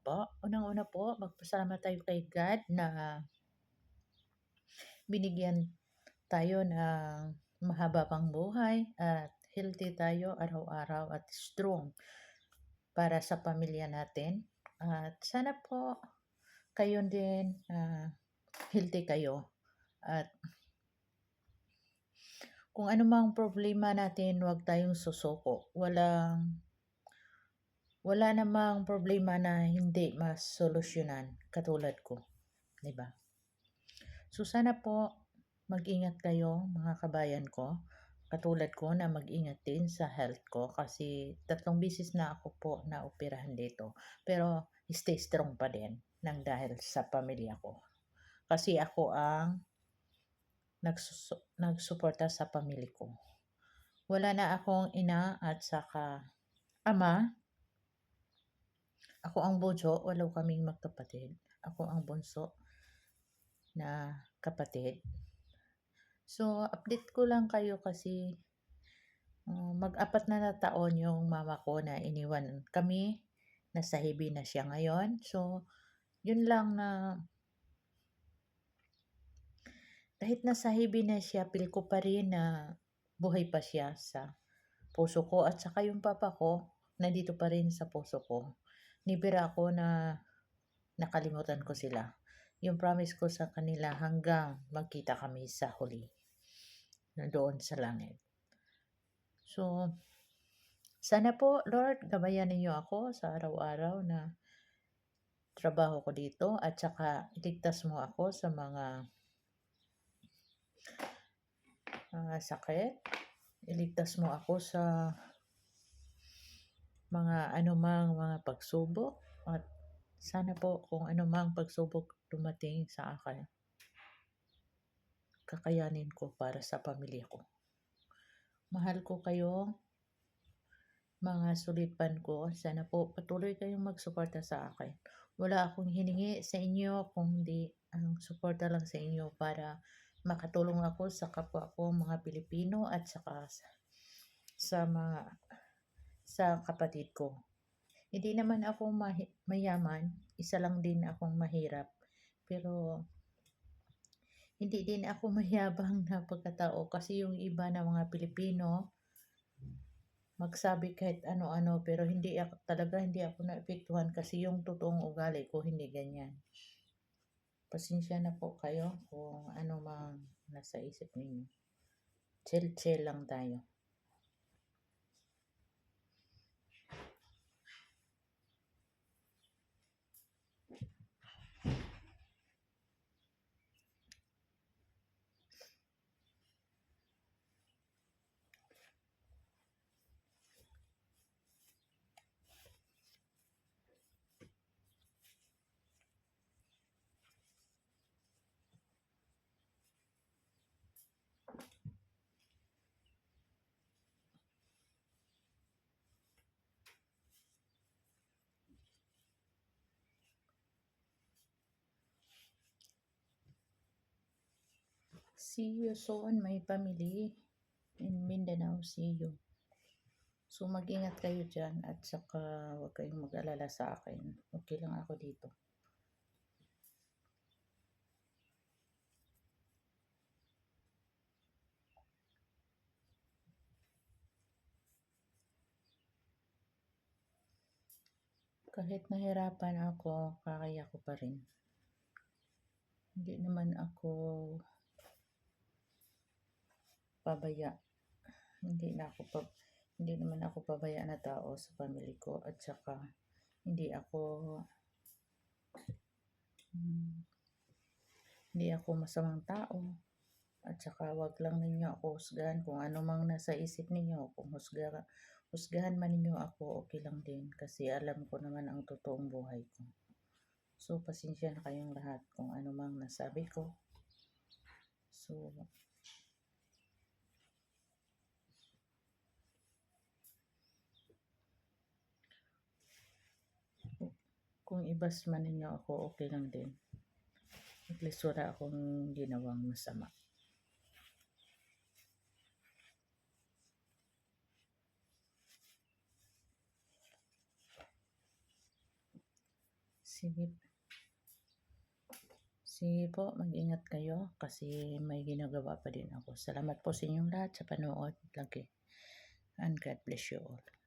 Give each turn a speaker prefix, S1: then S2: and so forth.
S1: po. Unang-una po, magpasalamat tayo kay God na binigyan tayo ng mahaba pang buhay at healthy tayo araw-araw at strong para sa pamilya natin. At sana po kayo din, healthy kayo at kung ano mang problema natin, huwag tayong susuko. Wala namang problema na hindi masolusyunan katulad ko, 'di ba? So sana po mag-ingat kayo mga kabayan ko. Katulad ko na mag-ingat din sa health ko kasi 3 beses na ako po naoperahan dito. Pero stay strong pa din ng dahil sa pamilya ko. Kasi ako ang nagsuporta sa pamilya ko. Wala na akong ina at saka ama. Ako ang bunso, walo kaming magkapatid. Ako ang bunso na kapatid. So, update ko lang kayo kasi mag-apat na taon yung mama ko na iniwan kami. Nasa Hibi na siya ngayon. So, yun lang na kahit nasa Hibi na siya, feel ko pa rin na buhay pa siya sa puso ko. At saka yung papa ko, nandito pa rin sa puso ko. Nibira ako na nakalimutan ko sila. Yung promise ko sa kanila hanggang magkita kami sa huli. Na doon sa langit. So, sana po, Lord, gabayan ninyo ako sa araw-araw na trabaho ko dito at saka iligtas mo ako sa mga sakit. Iligtas mo ako sa mga anumang mga pagsubok at sana po kung anumang pagsubok dumating sa akin, kakayanin ko para sa pamilya ko. Mahal ko kayo, mga sulipan ko. Sana po patuloy kayong magsuporta sa akin. Wala akong hiningi sa inyo kundi ang suporta lang sa inyo para makatulong ako sa kapwa ko mga Pilipino at saka sa kapatid ko. Hindi naman ako mayaman, isa lang din akong mahirap. Pero hindi din ako mayabang na pagkatao kasi yung iba na mga Pilipino magsabi kahit ano-ano pero hindi ako naapektuhan kasi yung totoong ugali ko hindi ganyan. Pasensya na po kayo kung ano mang nasa isip ninyo. Chill lang tayo. See you soon, my family in Mindanao. See you. So mag-ingat kayo dyan at saka huwag kayong mag-alala sa akin. Okay lang ako dito. Kahit nahirapan ako, kakaya ko pa rin. Hindi naman ako pabaya. Hindi naman ako pabaya na tao sa pamilya ko at saka hindi ako masamang tao. At saka wag lang ninyo ako husgahan kung ano mang nasa isip ninyo. Kung husgahan man ninyo ako, okay lang din kasi alam ko naman ang totoong buhay ko. So, pasensya na kayong lahat kung ano mang nasabi ko. So, kung ibas man ninyo ako, okay lang din. At least wala akong ginawang masama. Sige sige po, mag-ingat kayo kasi may ginagawa pa din ako. Salamat po sa inyong lahat sa panood lagi and God bless you all.